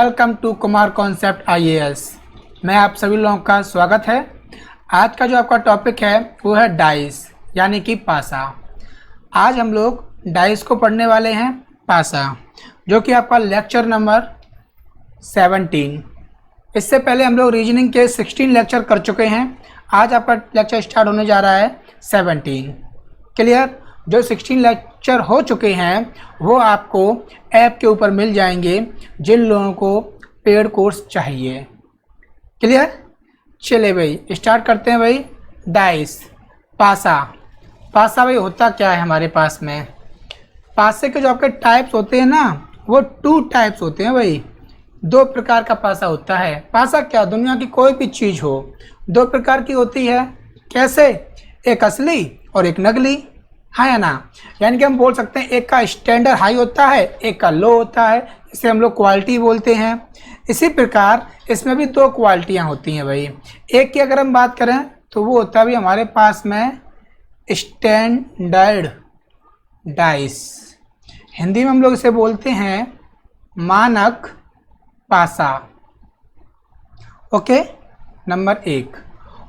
Welcome to Kumar concept IAS. मैं आप सभी लोगों का स्वागत है। आज का जो आपका टॉपिक है वो है डाइस यानी कि पासा। आज हम लोग डाइस को पढ़ने वाले हैं पासा, जो कि आपका लेक्चर नंबर 17। इससे पहले हम लोग रीजनिंग के 16 लेक्चर कर चुके हैं। आज आपका लेक्चर स्टार्ट होने जा रहा है 17। क्लियर? जो 16 लेक्चर हो चुके हैं वो आपको ऐप के ऊपर मिल जाएंगे जिन लोगों को पेड कोर्स चाहिए। क्लियर? चले भाई स्टार्ट करते हैं भाई। डाइस पासा भाई होता क्या है हमारे पास में? पासे के जो आपके टाइप्स होते हैं ना, वो 2 टाइप्स होते हैं भाई। 2 प्रकार का पासा होता है। पासा क्या, दुनिया की कोई भी चीज़ हो 2 प्रकार की होती है। कैसे? एक असली और एक नकली, है या ना? यानी कि हम बोल सकते हैं एक का स्टैंडर्ड हाई होता है, एक का लो होता है, इसे हम लोग क्वालिटी बोलते हैं। इसी प्रकार इसमें भी 2 क्वालिटियाँ होती हैं भाई। एक की अगर हम बात करें तो वो होता है भी हमारे पास में स्टैंडर्ड डाइस, हिंदी में हम लोग इसे बोलते हैं मानक पासा। Okay, number 1।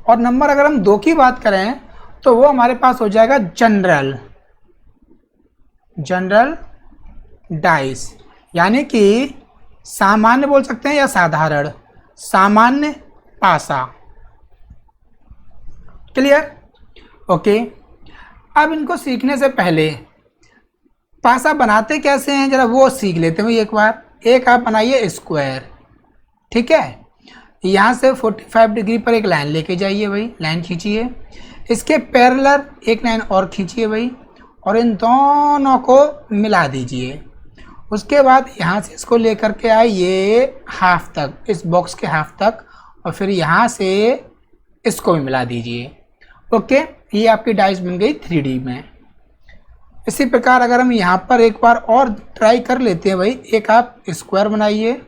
और नंबर अगर हम 2 की बात करें तो वो हमारे पास हो जाएगा जनरल डाइस, यानी कि सामान्य बोल सकते हैं या साधारण, सामान्य पासा। क्लियर? ओके। अब इनको सीखने से पहले पासा बनाते कैसे हैं जरा वो सीख लेते हैं एक बार। एक आप बनाइए स्क्वायर, ठीक है? यहाँ से 45 डिग्री पर एक लाइन लेके जाइए भाई, लाइन खींचिए। इसके पैरेलल एक लाइन और खींचिए भाई और इन दोनों को मिला दीजिए। उसके बाद यहाँ से इसको लेकर के आइए हाफ तक, इस बॉक्स के हाफ तक, और फिर यहाँ से इसको भी मिला दीजिए। ओके, ये आपकी डाइस बन गई 3D में। इसी प्रकार अगर हम यहाँ पर एक बार और ट्राई कर लेते हैं भाई, एक आप स्क्वायर बनाइए,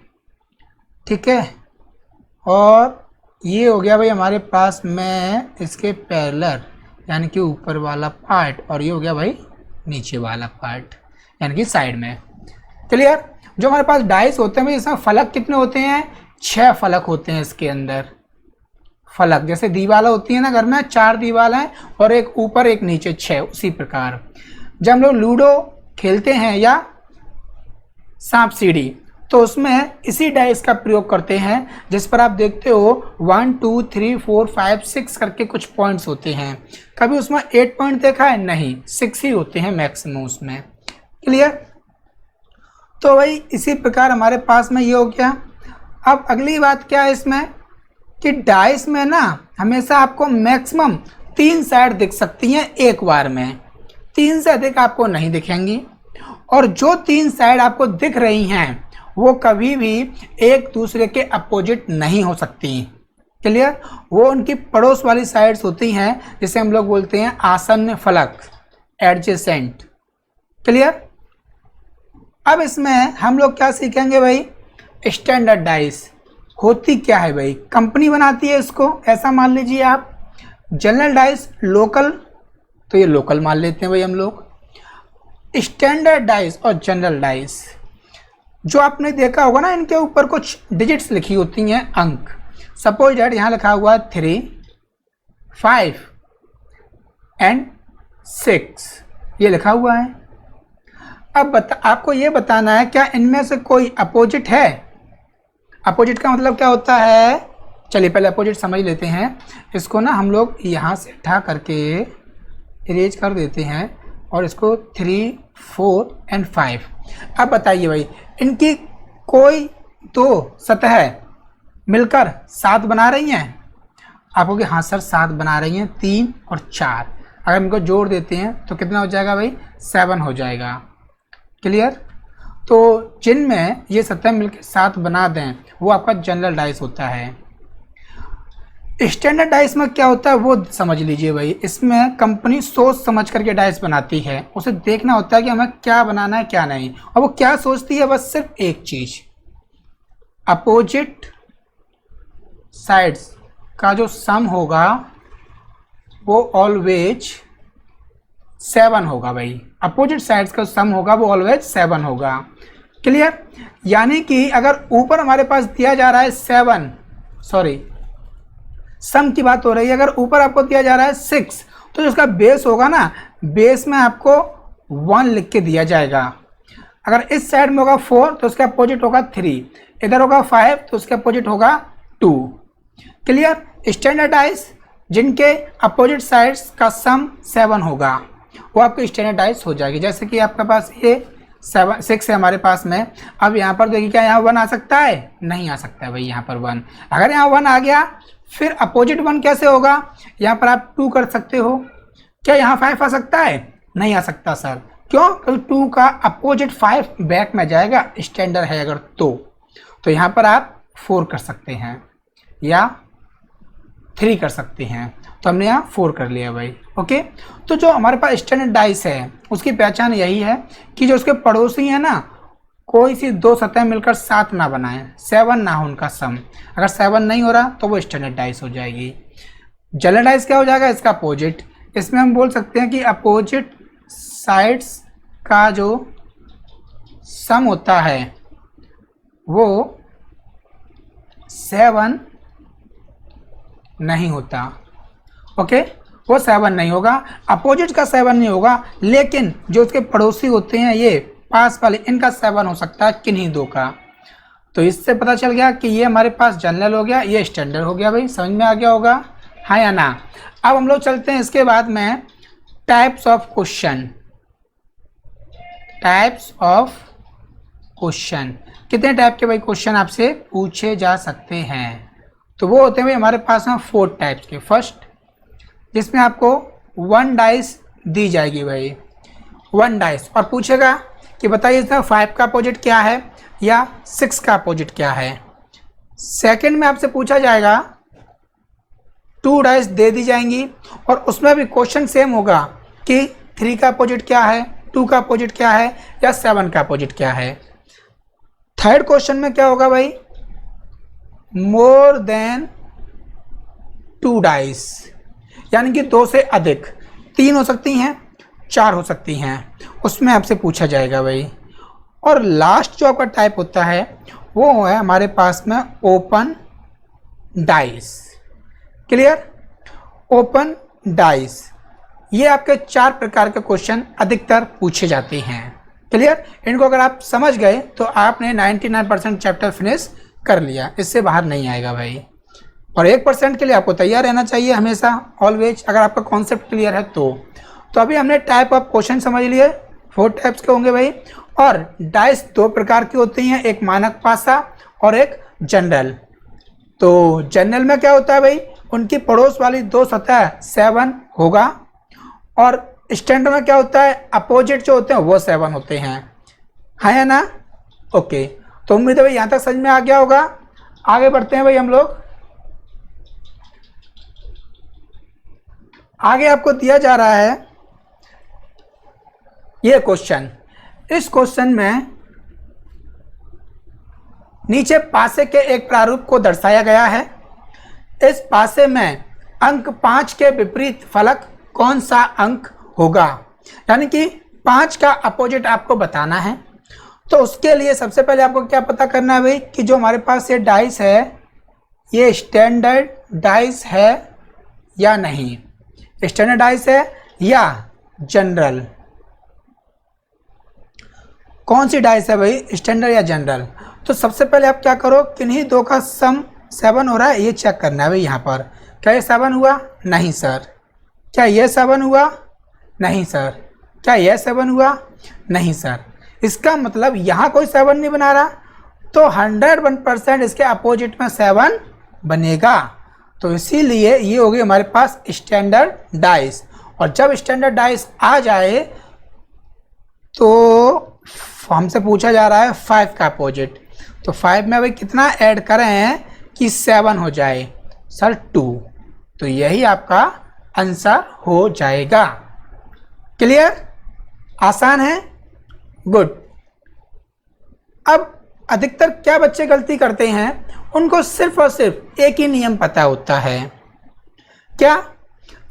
ठीक है? और ये हो गया भाई हमारे पास में इसके पैरेलल यानी कि ऊपर वाला पार्ट, और ये हो गया भाई नीचे वाला पार्ट यानी कि साइड में। क्लियर? जो हमारे पास डाइस होते हैं भाई, इसमें फलक कितने होते हैं? 6 फलक होते हैं इसके अंदर। फलक जैसे दीवाला होती है ना घर में, 4 दीवाला है और एक ऊपर एक नीचे, 6। उसी प्रकार जब हम लोग लूडो खेलते हैं या सांप सीढ़ी तो उसमें इसी डाइस का प्रयोग करते हैं, जिस पर आप देखते हो 1 2 3 4 5 6 करके कुछ पॉइंट्स होते हैं। कभी उसमें 8 पॉइंट देखा है? नहीं, 6 ही होते हैं मैक्सिमम उसमें। क्लियर? तो भाई इसी प्रकार हमारे पास में ये हो गया। अब अगली बात क्या है इसमें कि डाइस में ना हमेशा आपको मैक्सिमम 3 साइड दिख सकती हैं एक बार में, 3 से अधिक आपको नहीं दिखेंगी। और जो 3 साइड आपको दिख रही हैं वो कभी भी एक दूसरे के अपोजिट नहीं हो सकती। क्लियर? वो उनकी पड़ोस वाली साइड्स होती हैं, जिसे हम लोग बोलते हैं आसन्न फलक, एडजेसेंट। क्लियर? अब इसमें हम लोग क्या सीखेंगे भाई? स्टैंडर्ड डाइस होती क्या है भाई? कंपनी बनाती है इसको, ऐसा मान लीजिए आप। जनरल डाइस लोकल, तो ये लोकल मान लेते हैं भाई हम लोग। स्टैंडर्ड डाइस और जनरल डाइस जो आपने देखा होगा ना, इनके ऊपर कुछ डिजिट्स लिखी होती हैं, अंक। सपोज दैट यहाँ लिखा हुआ 3 5 एंड 6, ये लिखा हुआ है। अब आपको ये बताना है क्या इनमें से कोई अपोजिट है? अपोजिट का मतलब क्या होता है? चलिए पहले अपोजिट समझ लेते हैं। इसको ना हम लोग यहाँ से उठा करके इरेज कर देते हैं और इसको 3 4 एंड 5। अब बताइए भाई, इनकी कोई 2 सतह मिलकर 7 बना रही हैं? आप कहोगे हाँ सर 7 बना रही हैं, 3 और 4। अगर इनको जोड़ देते हैं तो कितना हो जाएगा भाई? 7 हो जाएगा। क्लियर? तो जिनमें ये सतह मिलकर 7 बना दें वो आपका जनरल डाइस होता है। स्टैंडर्ड डाइस में क्या होता है वो समझ लीजिए भाई। इसमें कंपनी सोच समझ करके डाइस बनाती है, उसे देखना होता है कि हमें क्या बनाना है क्या नहीं। और वो क्या सोचती है? बस सिर्फ एक चीज, अपोजिट साइड्स का जो सम होगा वो ऑलवेज 7 होगा भाई। अपोजिट साइड्स का सम होगा वो ऑलवेज 7 होगा। क्लियर? यानी कि अगर ऊपर हमारे पास दिया जा रहा है 7, सॉरी सम की बात हो रही है, अगर ऊपर आपको दिया जा रहा है 6, तो जो उसका बेस होगा ना, बेस में आपको 1 लिख के दिया जाएगा। अगर इस साइड में होगा 4 तो उसका अपोजिट होगा 3, इधर होगा 5 तो उसका अपोजिट होगा 2। क्लियर? स्टैंडर्डाइज जिनके अपोजिट साइड्स का सम 7 होगा वो आपको स्टैंडर्डाइज हो जाएगी। जैसे कि आपके पास ये 6 है हमारे पास में, अब यहाँ पर देखिए क्या यहाँ 1 आ सकता है? नहीं आ सकता है भाई यहाँ पर 1। अगर यहाँ 1 आ गया फिर अपोजिट 1 कैसे होगा? यहाँ पर आप 2 कर सकते हो। क्या यहाँ 5 आ सकता है? नहीं आ सकता सर। क्यों? क्योंकि 2 का अपोजिट 5 बैक में जाएगा, स्टैंडर्ड है अगर तो यहाँ पर आप 4 कर सकते हैं या 3 कर सकते हैं। तो हमने यहाँ 4 कर लिया भाई। ओके, तो जो हमारे पास स्टैंडर्ड डाइस है उसकी पहचान यही है कि जो उसके पड़ोसी हैं ना, कोई सी 2 सतह मिलकर 7 ना बनाएं, 7 ना हो उनका सम। अगर 7 नहीं हो रहा तो वो स्टैंडर्ड डाइस हो जाएगी। जनरल डाइस क्या हो जाएगा? इसका अपोजिट। इसमें हम बोल सकते हैं कि अपोजिट साइड्स का जो सम होता है वो 7 नहीं होता। ओके, वो 7 नहीं होगा, अपोजिट का 7 नहीं होगा, लेकिन जो उसके पड़ोसी होते हैं ये पास वाले, इनका 7 हो सकता है, किन्हीं 2 का। तो इससे पता चल गया कि ये हमारे पास जनरल हो गया, ये स्टैंडर्ड हो गया भाई। समझ में आ गया होगा, हाँ या ना? अब हम लोग चलते हैं इसके बाद में types of question. Types of question, कितने टाइप के भाई क्वेश्चन आपसे पूछे जा सकते हैं? तो वो होते हैं भाई हमारे पास में 4 टाइप्स के। फर्स्ट, जिसमें आपको 1 डाइस दी जाएगी भाई, 1 डाइस, और पूछेगा कि बताइए इसमें 5 का अपोजिट क्या है या 6 का अपोजिट क्या है। सेकंड में आपसे पूछा जाएगा 2 डाइस दे दी जाएंगी और उसमें भी क्वेश्चन सेम होगा कि 3 का अपोजिट क्या है, 2 का अपोजिट क्या है या 7 का अपोजिट क्या है। थर्ड क्वेश्चन में क्या होगा भाई? मोर देन 2 डाइस, यानी कि 2 से अधिक, 3 हो सकती हैं, 4 हो सकती हैं, उसमें आपसे पूछा जाएगा भाई। और लास्ट जो आपका टाइप होता है वो है हमारे पास में open dice. Clear? Open dice, ये आपके 4 प्रकार के क्वेश्चन अधिकतर पूछे जाते हैं। क्लियर? इनको अगर आप समझ गए तो आपने 99% चैप्टर फिनिश कर लिया, इससे बाहर नहीं आएगा भाई। और 1% के लिए आपको तैयार रहना चाहिए हमेशा, ऑलवेज, अगर आपका कॉन्सेप्ट क्लियर है तो अभी हमने टाइप ऑफ क्वेश्चन समझ लिए, 4 टाइप्स के होंगे भाई। और डाइस 2 प्रकार की होती हैं, एक मानक पासा और एक जनरल। तो जनरल में क्या होता है भाई? उनकी पड़ोस वाली 2 सतह 7 होगा, और स्टैंडर्ड में क्या होता है? अपोजिट जो होते हैं वो 7 होते हैं, हाँ या ना? ओके, तो उम्मीद है भाई यहाँ तक समझ में आ गया होगा। आगे बढ़ते हैं भाई हम लोग। आगे आपको दिया जा रहा है ये क्वेश्चन। इस क्वेश्चन में नीचे पासे के एक प्रारूप को दर्शाया गया है। इस पासे में अंक 5 के विपरीत फलक कौन सा अंक होगा? यानी कि 5 का अपोजिट आपको बताना है। तो उसके लिए सबसे पहले आपको क्या पता करना है भाई कि जो हमारे पास ये डाइस है ये स्टैंडर्ड डाइस है या नहीं, स्टैंडर्ड डाइस है या जनरल। कौन सी डाइस है भाई, स्टैंडर्ड या जनरल? तो सबसे पहले आप क्या करो, किन्हीं 2 का सम 7 हो रहा है ये चेक करना है भाई। यहाँ पर क्या ये 7 हुआ? नहीं सर। क्या ये 7 हुआ? नहीं सर। क्या ये 7 हुआ? नहीं सर। इसका मतलब यहाँ कोई 7 नहीं बना रहा, तो 101% इसके अपोजिट में 7 बनेगा। तो इसीलिए ये हो गई हमारे पास स्टैंडर्ड डाइस। और जब स्टैंडर्ड डाइस आ जाए तो हमसे पूछा जा रहा है 5 का अपोजिट। तो 5 में भाई कितना ऐड करें कि 7 हो जाए? सर 2। तो यही आपका आंसर हो जाएगा। क्लियर? आसान है, गुड। अब अधिकतर क्या बच्चे गलती करते हैं, उनको सिर्फ और सिर्फ एक ही नियम पता होता है। क्या?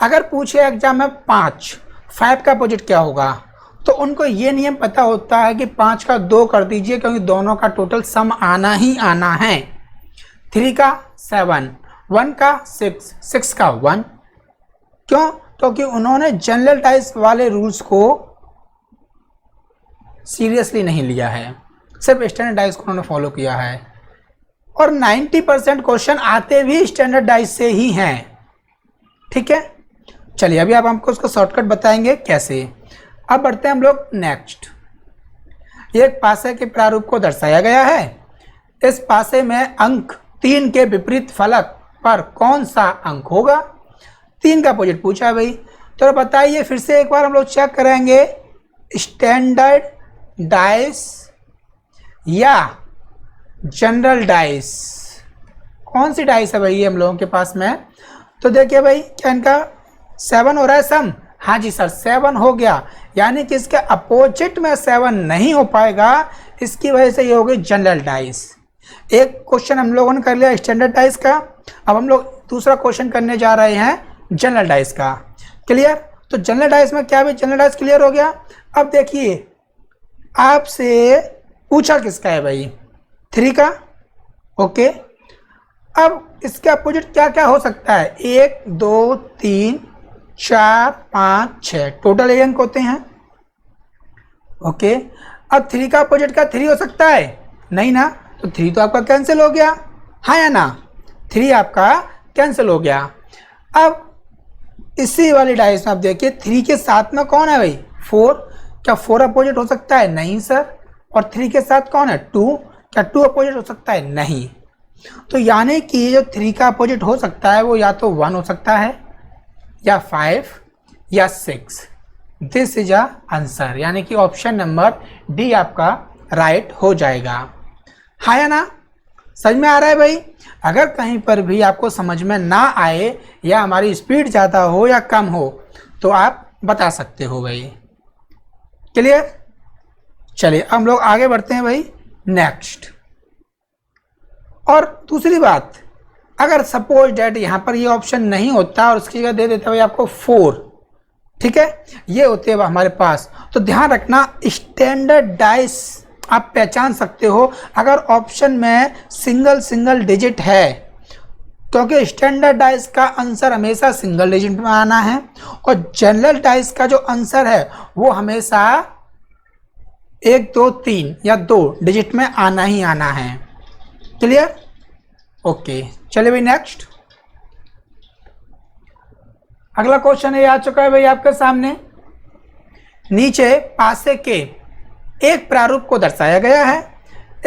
अगर पूछे एग्जाम में 5 का अपोजिट क्या होगा, तो उनको ये नियम पता होता है कि 5 का 2 कर दीजिए, क्योंकि दोनों का टोटल सम आना ही आना है। 3 का 7, 1 का 6, 6 का 1। क्यों? क्योंकि उन्होंने जनरल टाइप्स वाले रूल्स को सीरियसली नहीं लिया है, सिर्फ स्टैंडर्ड टाइप्स को उन्होंने फॉलो किया है। और 90% क्वेश्चन आते भी स्टैंडर्ड टाइप्स से ही हैं। ठीक है, चलिए अभी आप हमको उसको शॉर्टकट बताएंगे कैसे। अब बढ़ते हैं हम लोग नेक्स्ट। एक पासे के प्रारूप को दर्शाया गया है। इस पासे में अंक 3 के विपरीत फलक पर कौन सा अंक होगा? 3 का अपोजिट पूछा है भाई। तो बताइए, फिर से एक बार हम लोग चेक करेंगे, स्टैंडर्ड डाइस या जनरल डाइस, कौन सी डाइस है भाई ये हम लोगों के पास में? तो देखिए भाई, क्या इनका 7 हो रहा है सम? हाँ जी सर, 7 हो गया, यानी कि इसके अपोजिट में 7 नहीं हो पाएगा, इसकी वजह से ये हो गई जनरल डाइस। एक क्वेश्चन हम लोगों ने कर लिया स्टैंडर्ड डाइस का, अब हम लोग दूसरा क्वेश्चन करने जा रहे हैं जनरल डाइस का। क्लियर? तो जनरल डाइस में क्या भाई, जनरल डाइस क्लियर हो गया। अब देखिए, आपसे पूछा किसका है भाई? 3 का। ओके, अब इसके अपोजिट क्या क्या हो सकता है? 1 2 3 4 5 6, टोटल 8 अंक होते हैं। ओके, अब 3 का अपोजिट का 3 हो सकता है? नहीं ना, तो 3 तो आपका कैंसिल हो गया, हाँ या ना? 3 आपका कैंसिल हो गया। अब इसी वाली डाइस में आप देखिए, 3 के साथ में कौन है भाई? 4। क्या 4 अपोजिट हो सकता है? नहीं सर। और 3 के साथ कौन है? 2। क्या 2 अपोजिट हो सकता है? नहीं। तो यानी कि जो 3 का अपोजिट हो सकता है वो या तो 1 हो सकता है, या 5, या 6। दिस इज अ आंसर, यानी कि ऑप्शन नंबर डी आपका राइट हो जाएगा। हाँ या ना? समझ में आ रहा है भाई? अगर कहीं पर भी आपको समझ में ना आए, या हमारी स्पीड ज़्यादा हो या कम हो, तो आप बता सकते हो भाई। क्लियर? चलिए अब हम लोग आगे बढ़ते हैं भाई नेक्स्ट। और दूसरी बात, अगर सपोज डैट यहाँ पर ये ऑप्शन नहीं होता और उसकी जगह दे देता भाई आपको 4, ठीक है, ये होते हैं हमारे पास, तो ध्यान रखना स्टैंडर्ड डाइस आप पहचान सकते हो अगर ऑप्शन में सिंगल डिजिट है, क्योंकि स्टैंडर्ड डाइस का आंसर हमेशा सिंगल डिजिट में आना है, और जनरल डाइस का जो आंसर है वो हमेशा 1 2 3 या 2 डिजिट में आना ही आना है। क्लियर? ओके, चलिए भाई नेक्स्ट। अगला क्वेश्चन ये आ चुका है भाई आपके सामने। नीचे पासे के एक प्रारूप को दर्शाया गया है।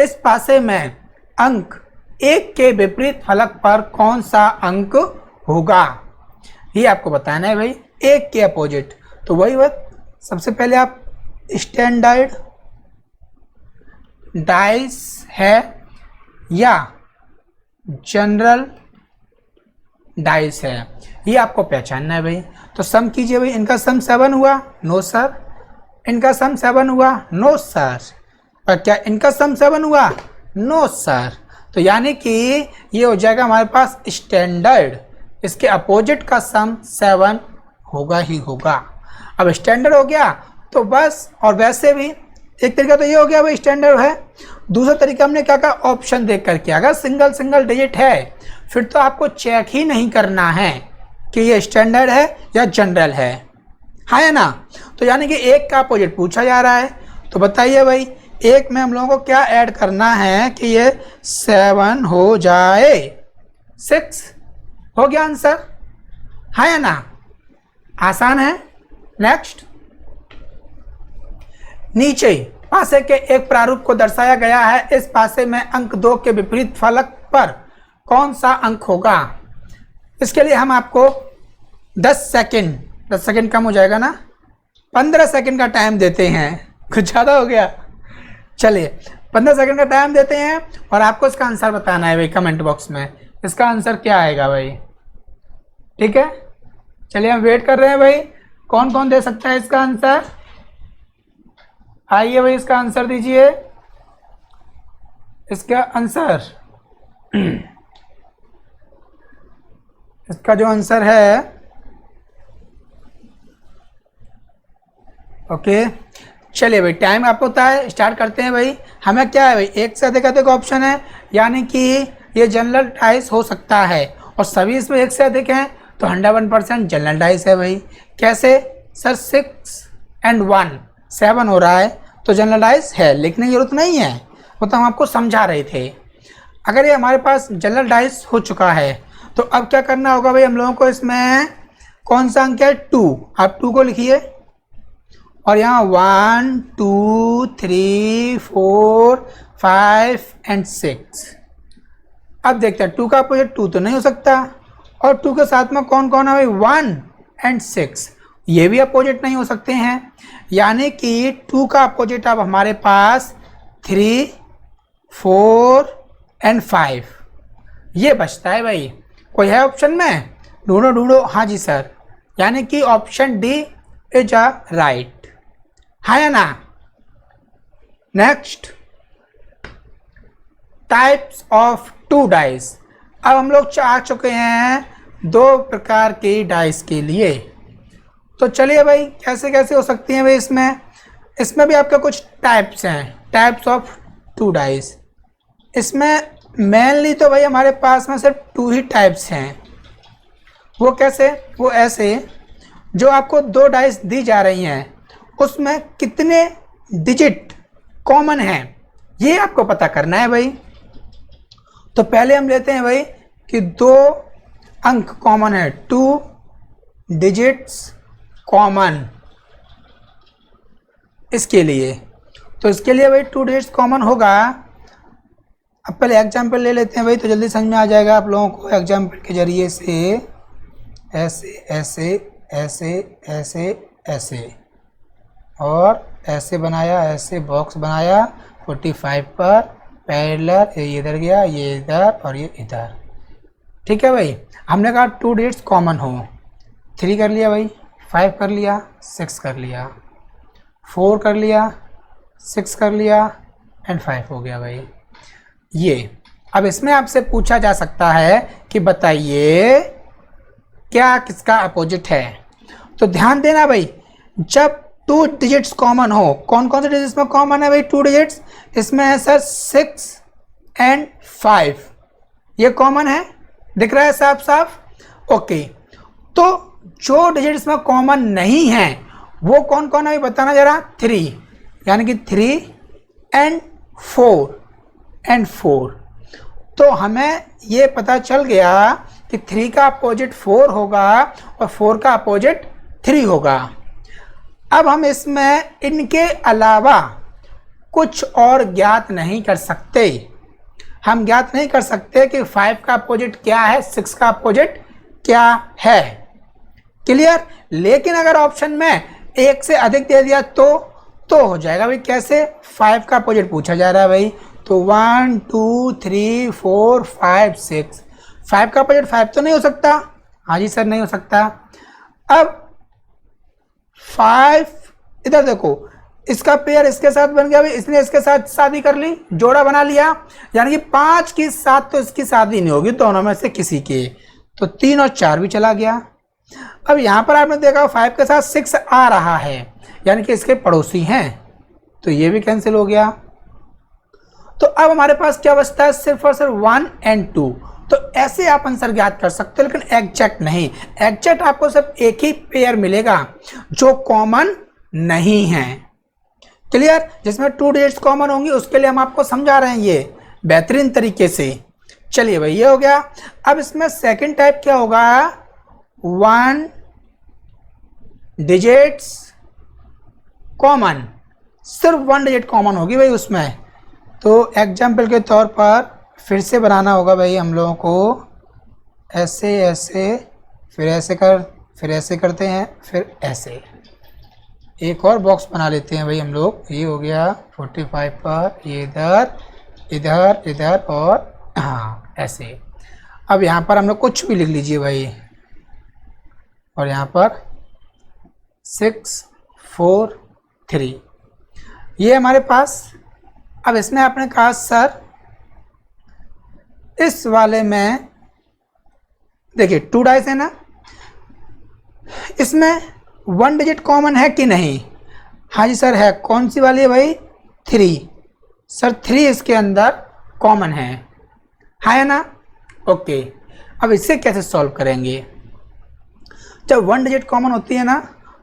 इस पासे में अंक 1 के विपरीत फलक पर कौन सा अंक होगा, ये आपको बताना है भाई। 1 के अपोजिट, तो वही बात, सबसे पहले आप स्टैंडर्ड डाइस है या जनरल डाइस है, ये आपको पहचानना है भाई। तो सम कीजिए भाई, इनका सम 7 हुआ? No sir. इनका सम 7 हुआ? No sir. और क्या इनका सम 7 हुआ? No sir. तो यानी कि ये हो जाएगा हमारे पास स्टैंडर्ड, इसके अपोजिट का सम 7 होगा ही होगा। अब स्टैंडर्ड हो गया तो बस, और वैसे भी एक तरीका तो ये हो गया भाई स्टैंडर्ड है। दूसरा तरीका हमने क्या कहा? ऑप्शन देख करके, अगर सिंगल डिजिट है फिर तो आपको चेक ही नहीं करना है कि ये स्टैंडर्ड है या जनरल है, हाँ या ना? तो यानी कि 1 का अपोजिट पूछा जा रहा है, तो बताइए भाई 1 में हम लोगों को क्या ऐड करना है कि ये 7 हो जाए? 6 हो गया आंसर, हाँ या ना? आसान है। नेक्स्ट, नीचे पासे के एक प्रारूप को दर्शाया गया है। इस पासे में अंक 2 के विपरीत फलक पर कौन सा अंक होगा? इसके लिए हम आपको 10 सेकंड कम हो जाएगा ना, 15 सेकंड का टाइम देते हैं। कुछ ज़्यादा हो गया? चलिए 15 सेकंड का टाइम देते हैं और आपको इसका आंसर बताना है भाई कमेंट बॉक्स में। इसका आंसर क्या आएगा भाई? ठीक है, चलिए हम वेट कर रहे हैं भाई, कौन कौन दे सकता है इसका आंसर? आइए भाई इसका आंसर दीजिए। इसका आंसर इसका जो आंसर है, ओके, चलिए भाई, टाइम आपको पता है, स्टार्ट करते हैं भाई। हमें क्या है भाई, एक से अधिक ऑप्शन है, यानी कि ये जनरल डाइस हो सकता है, और सभी इसमें एक से अधिक हैं, तो 101% जनरल डाइस है भाई। कैसे सर, 6 and 1 7 हो रहा है, तो जनरल डाइस है, लिखने की जरूरत नहीं है, वो तो हम आपको समझा रहे थे। अगर ये हमारे पास जनरल डाइस हो चुका है, तो अब क्या करना होगा भाई हम लोगों को, इसमें कौन सा अंक है, 2, आप 2 को लिखिए, और यहाँ 1 2 3 4 5 and 6। अब देखते हैं 2 का अपोजिट 2 तो नहीं हो सकता, और 2 के साथ में कौन कौन है भाई, 1 and 6, ये भी अपोजिट नहीं हो सकते हैं, यानी कि 2 का अपोजिट अब हमारे पास 3 4 and 5 ये बचता है भाई। कोई है ऑप्शन में, ढूंढो ढूंढो। हाँ जी सर, यानी कि option D is a right, है ना। Next, types of 2 dice. अब हम लोग आ चुके हैं 2 प्रकार की डाइस के लिए। तो चलिए भाई, कैसे कैसे हो सकती हैं भाई, इसमें भी आपके कुछ टाइप्स हैं, टाइप्स ऑफ 2 डाइस। इसमें मेनली तो भाई हमारे पास में सिर्फ 2 ही टाइप्स हैं। वो कैसे, वो ऐसे, जो आपको 2 डाइस दी जा रही हैं, उसमें कितने डिजिट कॉमन हैं, ये आपको पता करना है भाई। तो पहले हम लेते हैं भाई कि 2 अंक कॉमन है, 2 डिजिट्स कॉमन। इसके लिए, तो इसके लिए भाई 2 डिजिट्स कॉमन होगा। अब पहले एग्जाम्पल ले लेते हैं भाई, तो जल्दी समझ में आ जाएगा आप लोगों को। एग्जाम्पल के जरिए से ऐसे ऐसे ऐसे ऐसे ऐसे और ऐसे बनाया, ऐसे बॉक्स बनाया 45 पर पैरेलल, ये इधर गया, ये इधर और ये इधर। ठीक है भाई, हमने कहा 2 डिजिट्स कॉमन हो। 3 कर लिया भाई, 5 कर लिया, 6 कर लिया, 4 कर लिया, 6 कर लिया एंड 5 हो गया भाई। ये अब इसमें आपसे पूछा जा सकता है कि बताइए क्या किसका अपोजिट है। तो ध्यान देना भाई, जब 2 डिजिट्स कॉमन हो, कौन कौन से डिजिट्स में कॉमन है भाई 2 डिजिट्स, इसमें है सर 6 and 5, ये कॉमन है, दिख रहा है साफ साफ। ओके, तो जो डिजिट्स में कॉमन नहीं है वो कौन कौन है बताना जरा। 3, यानी कि 3 and 4। तो हमें ये पता चल गया कि 3 का अपोजिट 4 होगा और 4 का अपोजिट 3 होगा। अब हम इसमें इनके अलावा कुछ और ज्ञात नहीं कर सकते। हम ज्ञात नहीं कर सकते कि 5 का अपोजिट क्या है, 6 का अपोजिट क्या है। क्लियर। लेकिन अगर ऑप्शन में एक से अधिक दे दिया तो हो जाएगा भाई। कैसे, 5 का अपोजिट पूछा जा रहा है भाई, तो 1 2 3 4 5 6, 5 का अपोजिट 5 तो नहीं हो सकता। हाँ जी सर, नहीं हो सकता। अब 5 इधर देखो, इसका पेयर इसके साथ बन गया भाई, इसने इसके साथ शादी कर ली, जोड़ा बना लिया, यानी कि 5 के साथ तो इसकी शादी नहीं होगी, दोनों में से किसी के। तो 3 और 4 भी चला गया। अब यहाँ पर आपने देखा 5 के साथ 6 आ रहा है, यानी कि इसके पड़ोसी हैं, तो ये भी कैंसिल हो गया। तो अब हमारे पास क्या बचता है, सिर्फ और सिर्फ 1 and 2। तो ऐसे आप आंसर ज्ञात कर सकते हो, लेकिन एग्जैक्ट नहीं। एग्जैक्ट आपको सिर्फ एक ही पेयर मिलेगा जो कॉमन नहीं है। क्लियर। जिसमें 2 डिजिट्स कॉमन होंगी, उसके लिए हम आपको समझा रहे हैं ये बेहतरीन तरीके से। चलिए भाई, ये हो गया। अब इसमें सेकंड टाइप क्या होगा, 1 डिजिट्स कॉमन, सिर्फ 1 डिजिट कॉमन होगी भाई उसमें। तो एग्जाम्पल के तौर पर फिर से बनाना होगा भाई हम लोगों को, ऐसे ऐसे, फिर ऐसे फिर ऐसे करते हैं, फिर ऐसे। एक और बॉक्स बना लेते हैं भाई हम लोग। ये हो गया 45 पर, ये इधर इधर इधर और हाँ ऐसे। अब यहाँ पर हम लोग कुछ भी लिख लीजिए भाई, और यहाँ पर 6 4 3, ये हमारे पास। अब इसमें आपने कहा सर इस वाले में देखिए 2 डाइस है ना, इसमें 1 डिजिट कॉमन है कि नहीं। हाँ जी सर है। कौन सी वाली है भाई? 3। सर 3 इसके अंदर कॉमन है ना? ओके, अब इसे कैसे सॉल्व करेंगे? जब 1 डिजिट कॉमन होती है ना,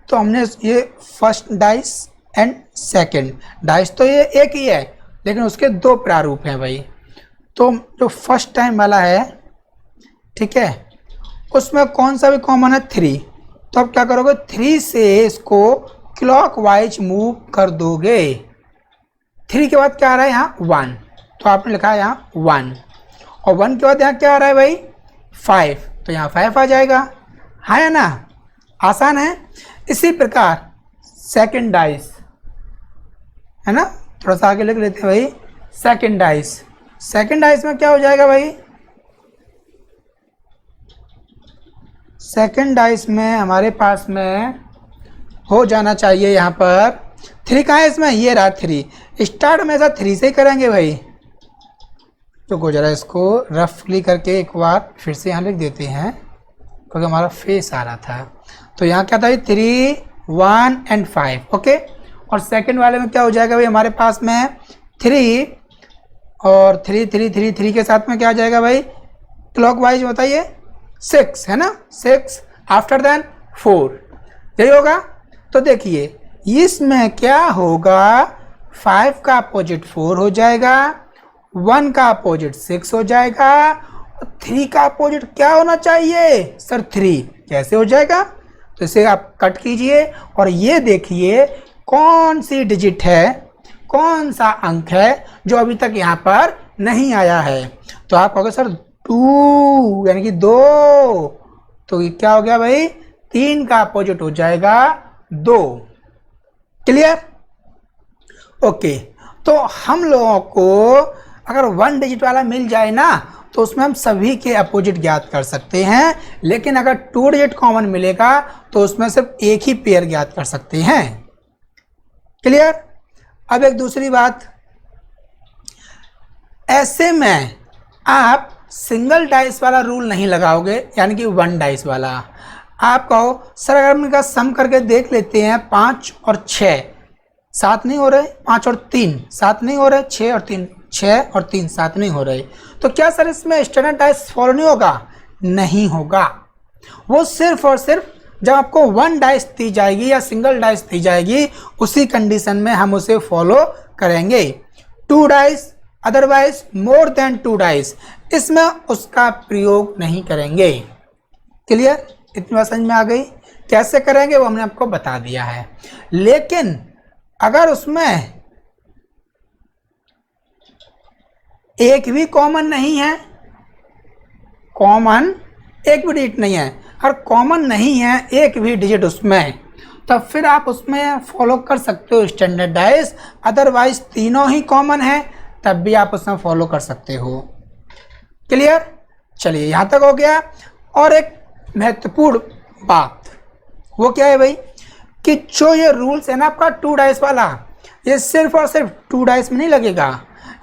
तो हमने ये first dice and second dice, तो ये एक ही है लेकिन उसके 2 प्रारूप हैं भाई। तो जो फर्स्ट टाइम वाला है, ठीक है, उसमें कौन सा भी कॉमन है? 3। तो अब क्या करोगे? 3 से इसको क्लॉकवाइज मूव कर दोगे। 3 के बाद क्या आ रहा है यहाँ? 1, तो आपने लिखा है यहाँ 1, और 1 के बाद यहाँ क्या आ रहा है भाई? 5, तो यहाँ 5 आ जाएगा, है ना? आसान है। इसी प्रकार सेकंड डाइस है ना, थोड़ा सा आगे लिख लेते हैं भाई। सेकंड डाइस में क्या हो जाएगा भाई? सेकंड डाइस में हमारे पास में हो जाना चाहिए यहाँ पर 3। कहाँ है इसमें? ये रहा 3। स्टार्ट हमेशा 3 से ही करेंगे भाई। तो गुजरा इसको रफली करके एक बार फिर से यहाँ लिख देते हैं क्योंकि हमारा फेस आ रहा था। तो यहाँ क्या था? 3, 1 एंड 5। ओके, और सेकंड वाले में क्या हो जाएगा भाई? हमारे पास में 3 और 3 के साथ में क्या आ जाएगा भाई? क्लॉकवाइज बताइए 6 है ना? 6 आफ्टर देन 4, यही होगा। तो देखिए इसमें क्या होगा? 5 का अपोजिट 4 हो जाएगा, 1 का अपोजिट 6 हो जाएगा, 3 का अपोजिट क्या होना चाहिए? सर 3। कैसे हो जाएगा? तो इसे आप कट कीजिए और ये देखिए कौन सी डिजिट है, कौन सा अंक है जो अभी तक यहाँ पर नहीं आया है। तो आप कहोगे सर 2 यानी कि 2, तो ये क्या हो गया भाई? 3 का अपोजिट हो जाएगा 2। क्लियर? ओके, तो हम लोगों को अगर 1 डिजिट वाला मिल जाए ना, तो उसमें हम सभी के अपोजिट ज्ञात कर सकते हैं, लेकिन अगर 2 डिजिट कॉमन मिलेगा तो उसमें सिर्फ एक ही पेयर ज्ञात कर सकते हैं। क्लियर? अब एक दूसरी बात, ऐसे में आप सिंगल डाइस वाला रूल नहीं लगाओगे, यानी कि 1 डाइस वाला। आप कहो सर अगर हम इनका सम करके देख लेते हैं, 5 और 6 7 नहीं हो रहे, 5 और 3 7 नहीं हो रहे, 6 और 3 7 नहीं हो रहे, तो क्या सर इसमें स्टैंडर्ड डाइस फॉलो नहीं होगा? नहीं होगा। वो सिर्फ और सिर्फ जब आपको 1 डाइस दी जाएगी या सिंगल डाइस दी जाएगी, उसी कंडीशन में हम उसे फॉलो करेंगे। 2 dice otherwise more than 2 dice, इसमें उसका प्रयोग नहीं करेंगे। क्लियर? इतनी बात समझ में आ गई? कैसे करेंगे वो हमने आपको बता दिया है। लेकिन अगर उसमें एक भी कॉमन नहीं है, कॉमन एक भी डिजिट नहीं है, और कॉमन नहीं है एक भी डिजिट उसमें, तब फिर आप उसमें फॉलो कर सकते हो स्टैंडर्ड डाइस। अदरवाइज तीनों ही कॉमन है तब भी आप उसमें फॉलो कर सकते हो। क्लियर? चलिए यहाँ तक हो गया। और एक महत्वपूर्ण बात वो क्या है भाई, कि जो ये रूल्स है ना आपका 2 डाइस वाला, ये सिर्फ और सिर्फ 2 डाइस में नहीं लगेगा,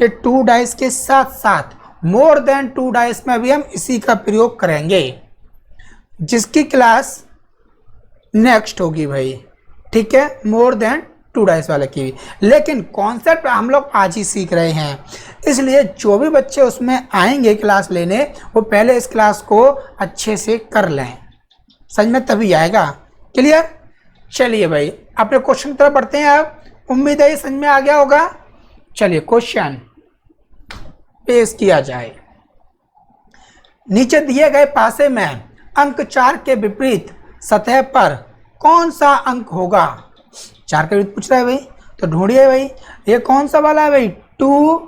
ये 2 डाइस के साथ साथ मोर देन 2 डाइस में भी हम इसी का प्रयोग करेंगे, जिसकी क्लास नेक्स्ट होगी भाई। ठीक है, मोर देन 2 डाइस वाले की भी। लेकिन कॉन्सेप्ट हम लोग आज ही सीख रहे हैं, इसलिए जो भी बच्चे उसमें आएंगे क्लास लेने, वो पहले इस क्लास को अच्छे से कर लें, समझ में तभी आएगा। क्लियर? चलिए भाई अपने क्वेश्चन की तरफ बढ़ते हैं। अब उम्मीद है ये समझ में आ गया होगा। चलिए क्वेश्चन पेश किया जाए। नीचे दिए गए पासे में अंक 4 के विपरीत सतह पर कौन सा अंक होगा? 4 के विपरीत पूछ रहा है भाई, तो ढूंढिए भाई ये कौन सा वाला है भाई? 2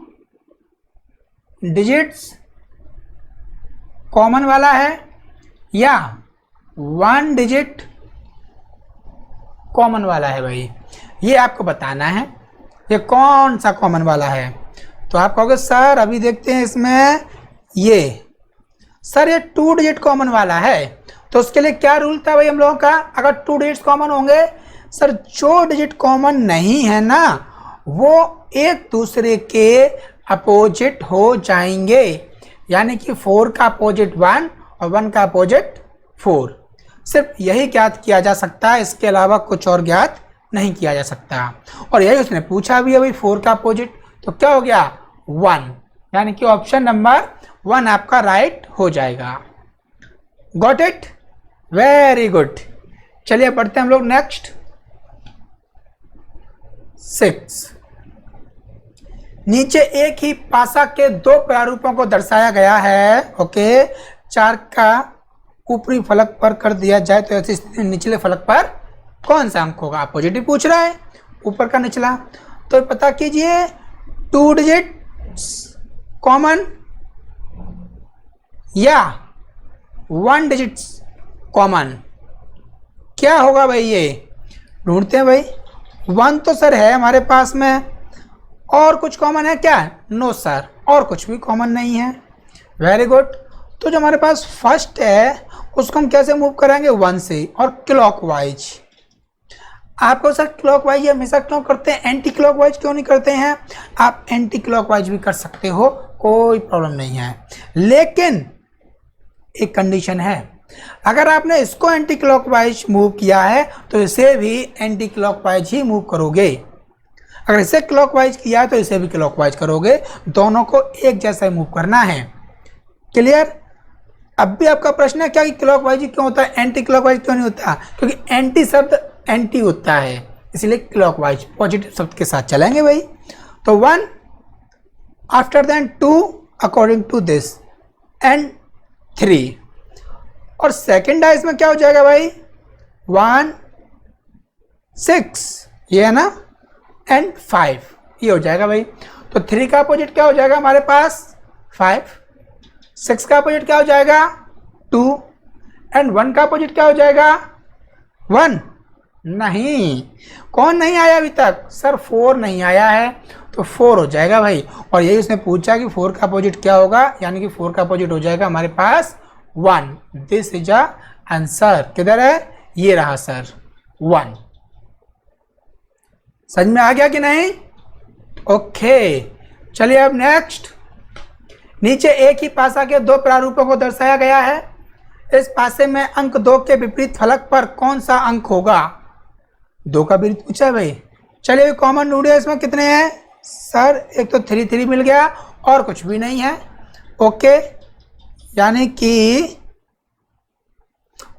डिजिट्स कॉमन वाला है या 1 डिजिट कॉमन वाला है भाई, ये आपको बताना है ये कौन सा कॉमन वाला है। तो आप कहोगे सर अभी देखते हैं इसमें, ये सर ये 2 डिजिट कॉमन वाला है, तो उसके लिए क्या रूल था भाई हम लोगों का? अगर 2 डिजिट्स कॉमन होंगे, सर जो डिजिट कॉमन नहीं है ना वो एक दूसरे के अपोजिट हो जाएंगे, यानी कि 4 का अपोजिट 1 और 1 का अपोजिट 4। सिर्फ यही ज्ञात किया जा सकता है, इसके अलावा कुछ और ज्ञात नहीं किया जा सकता। और यही उसने पूछा भी है भाई 4 का अपोजिट, तो क्या हो गया 1, यानी कि ऑप्शन नंबर 1 आपका राइट हो जाएगा। Got it, very good. चलिए बढ़ते हैं हम लोग नेक्स्ट 6। नीचे एक ही पासा के दो प्रारूपों को दर्शाया गया है। ओके, 4 का ऊपरी फलक पर कर दिया जाए तो ऐसी स्थिति में निचले फलक पर कौन सा अंक होगा? पॉजिटिव पूछ रहा है, ऊपर का निचला। तो पता कीजिए 2 डिजिट कॉमन या 1 डिजिट कॉमन, क्या होगा भाई? ये ढूंढते हैं भाई। 1 तो सर है हमारे पास में, और कुछ कॉमन है क्या? नो सर, और कुछ भी कॉमन नहीं है। Very good. तो जो हमारे पास फर्स्ट है उसको हम कैसे मूव करेंगे? 1 से, और क्लॉकवाइज। आपको सर क्लॉकवाइज हमेशा क्यों करते हैं, एंटी क्लॉकवाइज क्यों नहीं करते हैं? आप एंटी क्लॉकवाइज भी कर सकते हो, कोई प्रॉब्लम नहीं है, लेकिन एक कंडीशन है। अगर आपने इसको एंटी क्लॉकवाइज मूव किया है तो इसे भी एंटी क्लॉकवाइज ही मूव करोगे। अगर इसे क्लॉकवाइज किया है तो इसे भी क्लॉकवाइज करोगे, दोनों को एक जैसा मूव करना है। क्लियर? अब भी आपका प्रश्न है क्या कि क्लॉकवाइज क्यों होता है, एंटी क्लॉकवाइज क्यों नहीं होता? क्योंकि एंटी शब्द एंटी होता है, इसलिए क्लॉकवाइज पॉजिटिव शब्द के साथ चलेंगे भाई। तो 1 after then 2 according to this and 3, और सेकेंड डाइस में क्या हो जाएगा भाई? 1 6, ये है ना, एंड 5, ये हो जाएगा भाई। तो 3 का अपोजिट क्या हो जाएगा हमारे पास? 5। 6 का अपोजिट क्या हो जाएगा? 2, एंड 1 का अपोजिट क्या हो जाएगा? 1 नहीं। कौन नहीं आया अभी तक? सर 4 नहीं आया है, तो 4 हो जाएगा भाई। और यही उसने पूछा कि 4 का अपोजिट क्या होगा, यानी कि 4 का अपोजिट हो जाएगा हमारे पास 1। This is a answer. किधर है? ये रहा सर 1। समझ में आ गया कि नहीं? ओके, चलिए अब नेक्स्ट। नीचे एक ही पासा के दो प्रारूपों को दर्शाया गया है। इस पासे में अंक 2 के विपरीत फलक पर कौन सा अंक होगा? 2 का विपरीत पूछा है भाई। चलिए कॉमन ढूंढिए, इसमें कितने हैं सर? एक तो 3 3 मिल गया, और कुछ भी नहीं है। ओके, यानी कि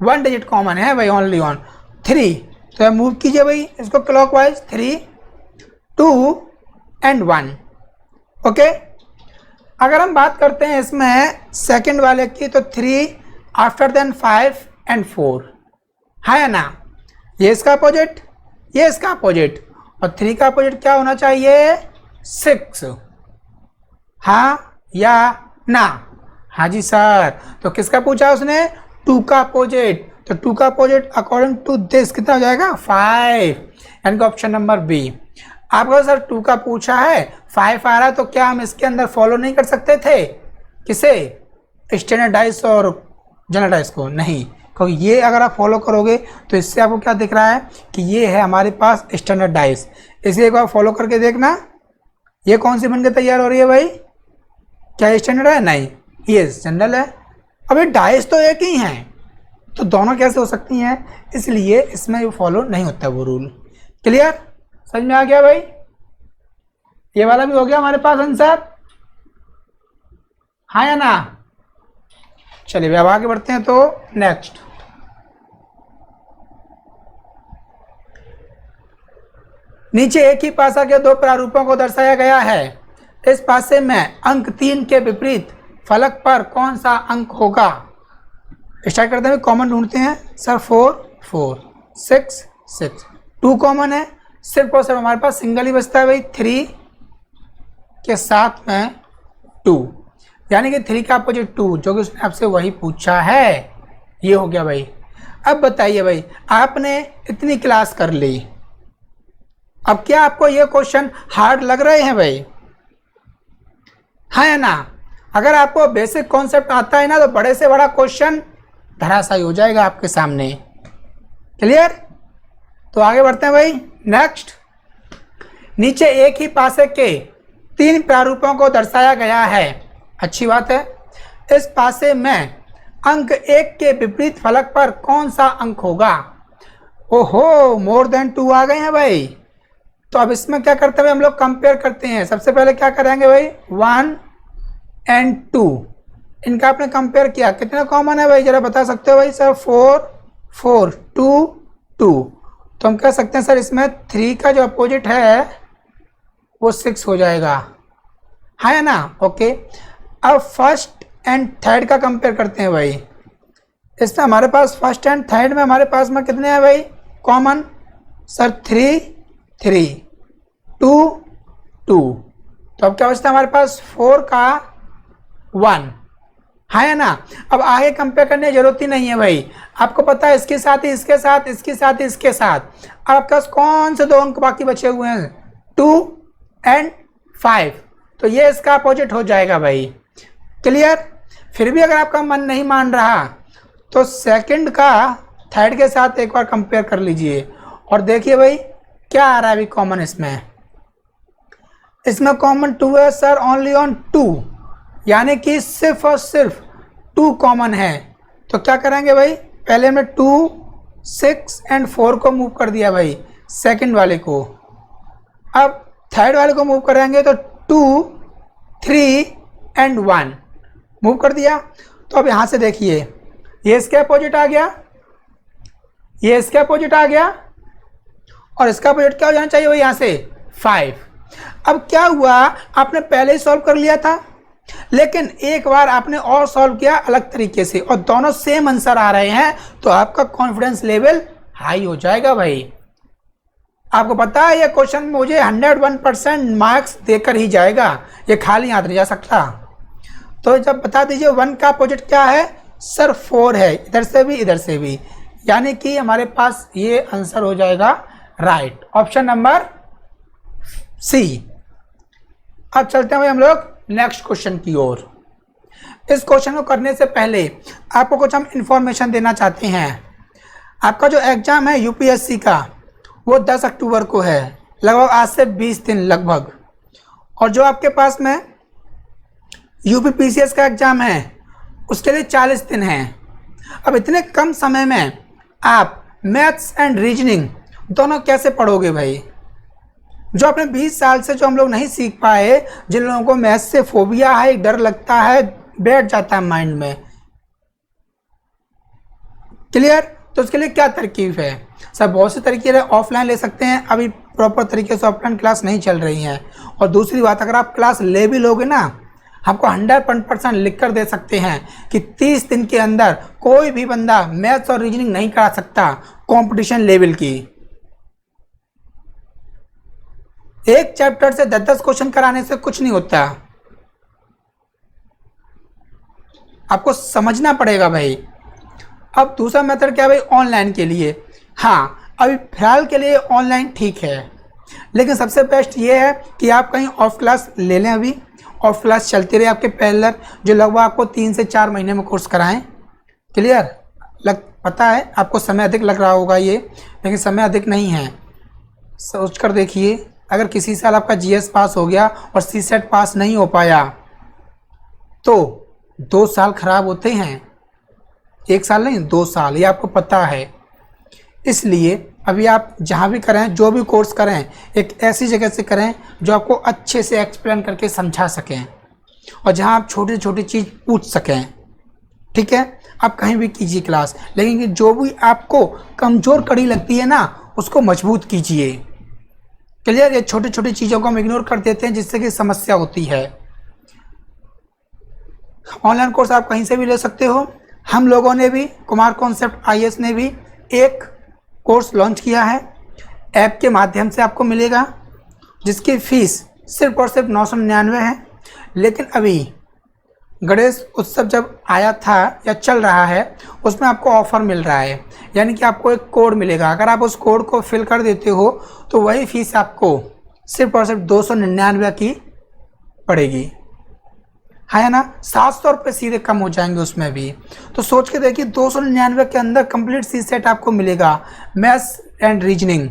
1 डिजिट कॉमन है भाई, ओनली ऑन 3। तो मूव कीजिए भाई इसको क्लॉकवाइज, 3 2 एंड 1। ओके, अगर हम बात करते हैं इसमें सेकंड वाले की, तो 3 आफ्टर देन 5 एंड 4 है ना। ये इसका अपोजिट, ये इसका अपोजिट, और 3 का अपोजिट क्या होना चाहिए? 6। हाँ या ना? हाँ जी सर। तो किसका पूछा उसने? 2 का अपोजिट। तो 2 का अपोजिट अकॉर्डिंग टू दिस कितना हो जाएगा? 5, यानी कि ऑप्शन नंबर बी। आपको सर 2 का पूछा है, 5 आ रहा है, तो क्या हम इसके अंदर फॉलो नहीं कर सकते थे? किसे? स्टैंडर्डाइज और जनरलाइज को? नहीं, क्योंकि ये अगर आप फॉलो करोगे तो इससे आपको क्या दिख रहा है कि ये है हमारे पास स्टैंडर्डाइज। इसे एक बार फॉलो करके देखना, ये कौन सी बनकर तैयार हो रही है भाई? क्या स्टैंडर्ड है? नहीं, ये जनरल है। अब ये डाइस तो एक ही हैं, तो दोनों कैसे हो सकती हैं? इसलिए इसमें फॉलो नहीं होता वो रूल। क्लियर? समझ में आ गया भाई? ये वाला भी हो गया हमारे पास आंसर, हाँ या ना? चलिए अब आगे बढ़ते हैं। तो नेक्स्ट, नीचे एक ही पासा के दो प्रारूपों को दर्शाया गया है। इस पासे में अंक 3 के विपरीत फलक पर कौन सा अंक होगा? स्टार्ट करते हैं, कॉमन ढूंढते हैं सर। 4 4 6 6, 2 कॉमन है, सिर्फ और सिर्फ हमारे पास सिंगल ही बचता है भाई, 3 के साथ में 2, यानी कि 3 का अपोजिट 2, जो कि उसने आपसे वही पूछा है। ये हो गया भाई। अब बताइए भाई, आपने इतनी क्लास कर ली, अब क्या आपको ये क्वेश्चन हार्ड लग रहे हैं भाई? हाँ या ना? अगर आपको बेसिक कॉन्सेप्ट आता है ना, तो बड़े से बड़ा क्वेश्चन धराशायी हो जाएगा आपके सामने। क्लियर? तो आगे बढ़ते हैं भाई। नेक्स्ट, नीचे एक ही पासे के 3 प्रारूपों को दर्शाया गया है। अच्छी बात है। इस पासे में अंक 1 के विपरीत फलक पर कौन सा अंक होगा? ओहो, मोर देन 2 आ गए हैं भाई। तो अब इसमें क्या करते हैं हम लोग, कंपेयर करते हैं। सबसे पहले क्या करेंगे भाई, 1 एंड 2, इनका आपने कंपेयर किया, कितना कॉमन है भाई जरा बता सकते हो भाई सर? 4 4 2 2। तो हम कह सकते हैं सर इसमें 3 का जो अपोजिट है वो 6 हो जाएगा, है ना? ओके, अब फर्स्ट एंड थर्ड का कंपेयर करते हैं भाई। इसमें हमारे पास फर्स्ट एंड थर्ड में हमारे पास में कितने हैं भाई कॉमन? सर 3 3 2 2। तो अब क्या बचता है हमारे पास? 4 का 1, है ना? अब आगे कंपेयर करने की जरूरत ही नहीं है भाई, आपको पता है इसके साथ ही इसके साथ, इसके साथ ही इसके साथ। अब आपके पास कौन से 2 अंक बाकी बचे हुए हैं? 2 एंड 5। तो ये इसका अपोजिट हो जाएगा भाई। क्लियर? फिर भी अगर आपका मन नहीं मान रहा तो सेकंड का थर्ड के साथ एक बार कंपेयर कर लीजिए और देखिए भाई क्या आ रहा है अभी कॉमन। इसमें कॉमन 2 है सर, ओनली ऑन 2, यानी कि सिर्फ और सिर्फ 2 कॉमन है। तो क्या करेंगे भाई, पहले हमने 2 6 एंड 4 को मूव कर दिया भाई सेकंड वाले को। अब थर्ड वाले को मूव करेंगे तो 2 3 एंड 1 मूव कर दिया। तो अब यहाँ से देखिए ये इसके अपोजिट आ गया, ये इसके अपोजिट आ गया, और इसका अपोजिट क्या हो जाना चाहिए भाई यहाँ से? 5। अब क्या हुआ, आपने पहले ही सॉल्व कर लिया था, लेकिन एक बार आपने और सॉल्व किया अलग तरीके से और दोनों सेम आंसर आ रहे हैं, तो आपका कॉन्फिडेंस लेवल हाई हो जाएगा भाई। आपको पता है ये क्वेश्चन मुझे 101% मार्क्स देकर ही जाएगा, ये खाली हाथ नहीं जा सकता। तो जब बता दीजिए 1 का अपोजिट क्या है? सर 4 है, इधर से भी इधर से भी, यानी कि हमारे पास ये आंसर हो जाएगा राइट, ऑप्शन नंबर सी। अब चलते हैं भाई हम लोग नेक्स्ट क्वेश्चन की ओर। इस क्वेश्चन को करने से पहले आपको कुछ हम इंफॉर्मेशन देना चाहते हैं। आपका जो एग्जाम है यूपीएससी का वो 10 अक्टूबर को है, लगभग आज से 20 दिन लगभग। और जो आपके पास में यूपीपीसीएस का एग्जाम है उसके लिए 40 दिन हैं। अब इतने कम समय में आप मैथ्स एंड रीजनिंग दोनों कैसे पढ़ोगे भाई? जो अपने 20 साल से जो हम लोग नहीं सीख पाए, जिन लोगों को मैथ्स से फोबिया है, डर लगता है, बैठ जाता है माइंड में। क्लियर? तो उसके लिए क्या तरकीब है? सर बहुत से तरीके हैं, ऑफलाइन ले सकते हैं, अभी प्रॉपर तरीके से ऑफलाइन क्लास नहीं चल रही हैं। और दूसरी बात, अगर आप क्लास ले भी लोगे ना, आपको 100% लिख कर दे सकते हैं कि 30 दिन के अंदर कोई भी बंदा मैथ्स और रीजनिंग नहीं करा सकता कंपटीशन लेवल की। एक चैप्टर से 10-10 क्वेश्चन कराने से कुछ नहीं होता, आपको समझना पड़ेगा भाई। अब दूसरा मेथड क्या है भाई? ऑनलाइन के लिए, हाँ अभी फिलहाल के लिए ऑनलाइन ठीक है, लेकिन सबसे बेस्ट ये है कि आप कहीं ऑफ क्लास ले लें। अभी ऑफ क्लास चलती रहे आपके पैरेलल, जो लगभग आपको 3 से 4 महीने में कोर्स कराएं। क्लियर? पता है आपको समय अधिक लग रहा होगा ये, लेकिन समय अधिक नहीं है। सोच कर देखिए, अगर किसी साल आपका जीएस पास हो गया और सीसेट पास नहीं हो पाया तो 2 साल खराब होते हैं, 1 साल नहीं 2 साल, ये आपको पता है। इसलिए अभी आप जहाँ भी करें, जो भी कोर्स करें, एक ऐसी जगह से करें जो आपको अच्छे से एक्सप्लेन करके समझा सकें और जहाँ आप छोटी छोटी चीज़ पूछ सकें। ठीक है? आप कहीं भी कीजिए क्लास, लेकिन जो भी आपको कमज़ोर कड़ी लगती है ना, उसको मजबूत कीजिए। क्लियर? ये छोटी छोटी चीज़ों को हम इग्नोर कर देते हैं, जिससे कि समस्या होती है। ऑनलाइन कोर्स आप कहीं से भी ले सकते हो। हम लोगों ने भी, कुमार कॉन्सेप्ट आईएएस ने भी एक कोर्स लॉन्च किया है, ऐप के माध्यम से आपको मिलेगा, जिसकी फ़ीस सिर्फ और सिर्फ 999 है। लेकिन अभी गणेश उत्सव जब आया था या चल रहा है, उसमें आपको ऑफ़र मिल रहा है, यानी कि आपको एक कोड मिलेगा। अगर आप उस कोड को फिल कर देते हो तो वही फ़ीस आपको सिर्फ और सिर्फ 299 की पड़ेगी, है ना? 700 रुपये सीधे कम हो जाएंगे उसमें भी। तो सोच के देखिए, 299 के अंदर कंप्लीट सी सेट आपको मिलेगा, maths and reasoning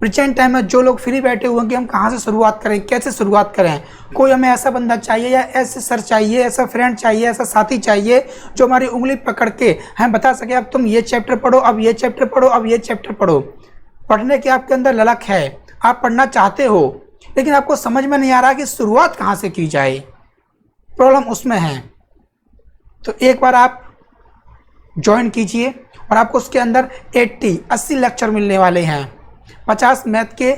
present time में जो लोग फ्री बैठे हुए हैं कि हम कहाँ से शुरुआत करें, कैसे शुरुआत करें, कोई हमें ऐसा बंदा चाहिए या ऐसे सर चाहिए, ऐसा फ्रेंड चाहिए, ऐसा साथी चाहिए जो हमारी उंगली पकड़ के हमें बता सके अब तुम ये चैप्टर पढ़ो, अब ये चैप्टर पढ़ो, अब ये चैप्टर पढ़ो। पढ़ने की आपके अंदर ललक है, आप पढ़ना चाहते हो, लेकिन आपको समझ में नहीं आ रहा कि शुरुआत कहाँ से की जाए, प्रॉब्लम उसमें है। तो एक बार आप ज्वाइन कीजिए और आपको उसके अंदर 80 लेक्चर मिलने वाले हैं, 50 मैथ के,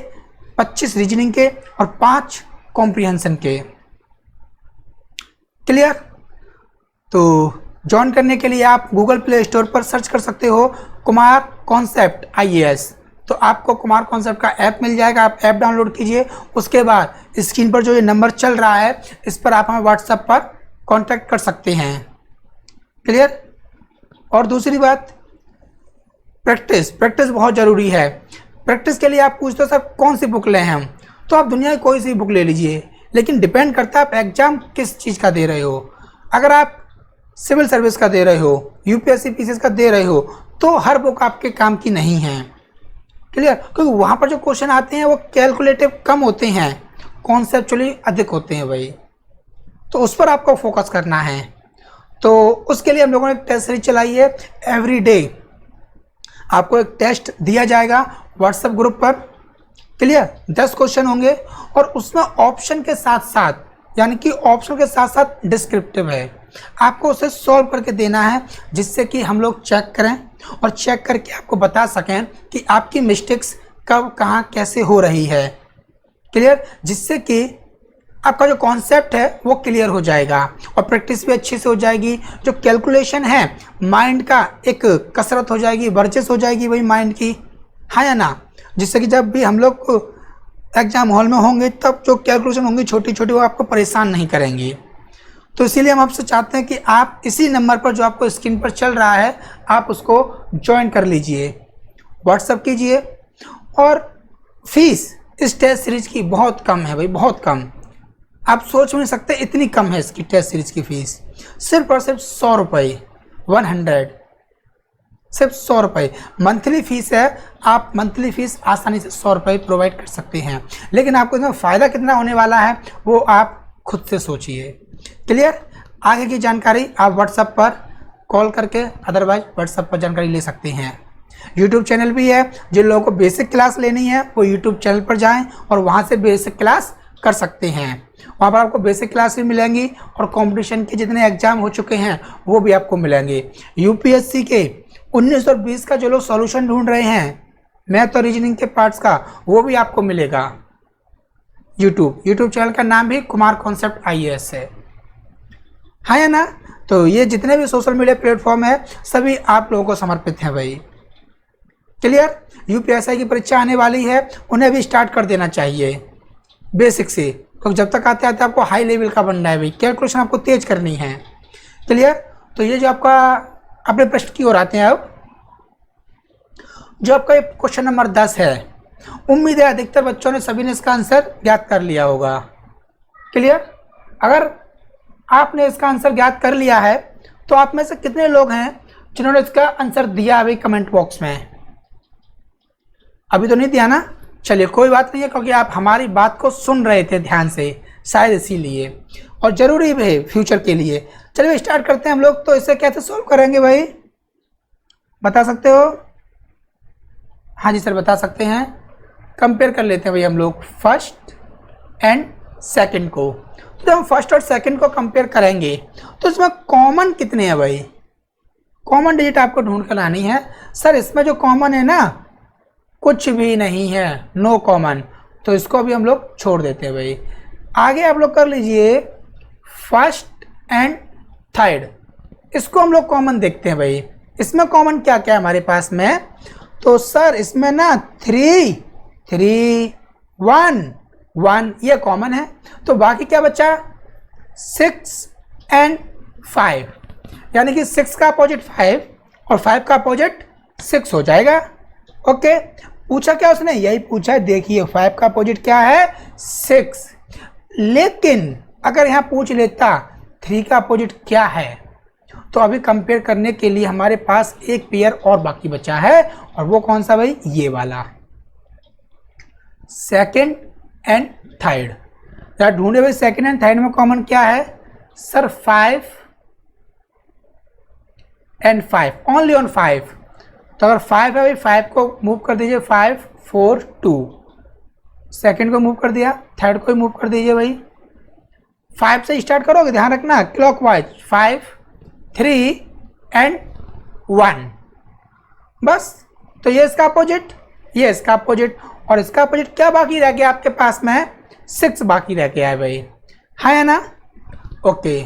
25 रीजनिंग के और 5 कॉम्प्रिहेंशन के। क्लियर? तो ज्वाइन करने के लिए आप गूगल प्ले स्टोर पर सर्च कर सकते हो कुमार कॉन्सेप्ट IAS, तो आपको कुमार कॉन्सेप्ट का ऐप मिल जाएगा। आप ऐप डाउनलोड कीजिए, उसके बाद स्क्रीन पर जो ये नंबर चल रहा है इस पर आप हमें व्हाट्सएप पर कांटेक्ट कर सकते हैं। क्लियर? और दूसरी बात, प्रैक्टिस बहुत ज़रूरी है। प्रैक्टिस के लिए आप पूछते हो सर कौन सी बुक लें हम, तो आप दुनिया की कोई सी बुक ले लीजिए, लेकिन डिपेंड करता है आप एग्जाम किस चीज़ का दे रहे हो। अगर आप सिविल सर्विस का दे रहे हो, UPSC PCS का दे रहे हो, तो हर बुक आपके काम की नहीं है। क्लियर? क्योंकि वहाँ पर जो क्वेश्चन आते हैं वो कैलकुलेटिव कम होते हैं, कॉन्सेप्चुअली अधिक होते हैं भाई, तो उस पर आपको फोकस करना है। तो उसके लिए हम लोगों ने एक टेस्ट सीरीज चलाई है। एवरी डे आपको एक टेस्ट दिया जाएगा व्हाट्सएप ग्रुप पर। क्लियर? 10 क्वेश्चन होंगे और उसमें ऑप्शन के साथ साथ, यानी कि ऑप्शन के साथ साथ डिस्क्रिप्टिव है, आपको उसे सॉल्व करके देना है, जिससे कि हम लोग चेक करें और चेक करके आपको बता सकें कि आपकी मिस्टेक्स कब कहाँ कैसे हो रही है। क्लियर? जिससे कि आपका जो कॉन्सेप्ट है वो क्लियर हो जाएगा और प्रैक्टिस भी अच्छे से हो जाएगी। जो कैलकुलेशन है माइंड का एक कसरत हो जाएगी, वर्जिश हो जाएगी वही माइंड की, हाँ या ना? जिससे कि जब भी हम लोग एग्जाम हॉल में होंगे तब जो कैलकुलेशन होंगी छोटी छोटी वो आपको परेशान नहीं करेंगी। तो इसीलिए हम आपसे चाहते हैं कि आप इसी नंबर पर जो आपको स्क्रीन पर चल रहा है आप उसको ज्वाइन कर लीजिए, व्हाट्सएप कीजिए। और फीस इस टेस्ट सीरीज की बहुत कम है भाई, बहुत कम, आप सोच नहीं सकते इतनी कम है इसकी टेस्ट सीरीज की फीस। सिर्फ और सिर्फ 100 रुपये, 100, सिर्फ 100 रुपये मंथली फीस है। आप मंथली फीस आसानी से 100 रुपये प्रोवाइड कर सकते हैं, लेकिन आपको इसमें फ़ायदा कितना होने वाला है वो आप खुद से सोचिए। क्लियर? आगे की जानकारी आप व्हाट्सएप पर कॉल करके, अदरवाइज व्हाट्सएप पर जानकारी ले सकते हैं। यूट्यूब चैनल भी है, जिन लोगों को बेसिक क्लास लेनी है वो यूट्यूब चैनल पर जाएं और वहां से बेसिक क्लास कर सकते हैं। वहाँ पर आपको बेसिक क्लास भी मिलेंगी और कंपटीशन के जितने एग्जाम हो चुके हैं वो भी आपको मिलेंगे। UPSC के 19 और 20 का जो लोग सॉल्यूशन ढूंढ रहे हैं मैथ और रीजनिंग के पार्ट्स का, वो भी आपको मिलेगा। यूट्यूब चैनल का नाम भी कुमार कॉन्सेप्ट IAS है, हाँ या ना? तो ये जितने भी सोशल मीडिया प्लेटफॉर्म है सभी आप लोगों को समर्पित हैं भाई। क्लियर? UPSC की परीक्षा आने वाली है, उन्हें भी स्टार्ट कर देना चाहिए बेसिक से, क्योंकि जब तक आते आते आपको हाई लेवल का बनना है भाई, कैलकुलेशन आपको तेज करनी है। क्लियर? तो ये जो आपका अपने प्रश्न की ओर आते हैं अब, जो आपका ये क्वेश्चन नंबर 10 है, उम्मीद है अधिकतर बच्चों ने सभी ने इसका आंसर ज्ञात कर लिया होगा। क्लियर? अगर आपने इसका आंसर ज्ञात कर लिया है तो आप में से कितने लोग हैं जिन्होंने इसका आंसर दिया अभी कमेंट बॉक्स में? अभी तो नहीं दिया ना? चलिए कोई बात नहीं है, क्योंकि आप हमारी बात को सुन रहे थे ध्यान से, शायद इसीलिए, और ज़रूरी भी है फ्यूचर के लिए। चलिए स्टार्ट करते हैं हम लोग। तो इसे कैसे सॉल्व करेंगे भाई, बता सकते हो? हाँ जी सर बता सकते हैं। कंपेयर कर लेते हैं भाई हम लोग फर्स्ट एंड सेकंड को। तो हम फर्स्ट और सेकंड को कंपेयर करेंगे तो इसमें कॉमन कितने हैं भाई? कॉमन डिजिट आपको ढूंढ कर लानी है। सर इसमें जो कॉमन है ना कुछ भी नहीं है, नो कॉमन, तो इसको भी हम लोग छोड़ देते हैं भाई। आगे आप लोग कर लीजिए फर्स्ट एंड थर्ड, इसको हम लोग कॉमन देखते हैं भाई। इसमें कॉमन क्या क्या है हमारे पास में? तो सर इसमें ना 3, 3, 1, 1 ये कॉमन है। तो बाकी क्या बचा? 6 एंड 5, यानी कि 6 का अपोजिट 5 और 5 का अपोजिट 6 हो जाएगा। ओके, पूछा क्या उसने? यही पूछा है। देखिए 5 का अपोजिट क्या है? 6। लेकिन अगर यहाँ पूछ लेता 3 का अपोजिट क्या है, तो अभी कंपेयर करने के लिए हमारे पास एक पेयर और बाकी बचा है, और वो कौन सा भाई? ये वाला। Second and third. जरा ढूंढे भाई सेकेंड एंड थर्ड में कॉमन क्या है सर 5 एंड 5, ओनली ऑन 5। तो अगर 5 है भाई 5 को मूव कर दीजिए 5 4 2, सेकेंड को मूव कर दिया, थर्ड को मूव कर दीजिए भाई। 5 से स्टार्ट करोगे, ध्यान रखना क्लॉकवाइज 5 3 एंड 1, बस। तो ये इसका अपोजिट, ये इसका अपोजिट, और इसका अपोजिट क्या बाकी रह गया आपके पास में 6 बाकी रह गया है भाई, है ना। ओके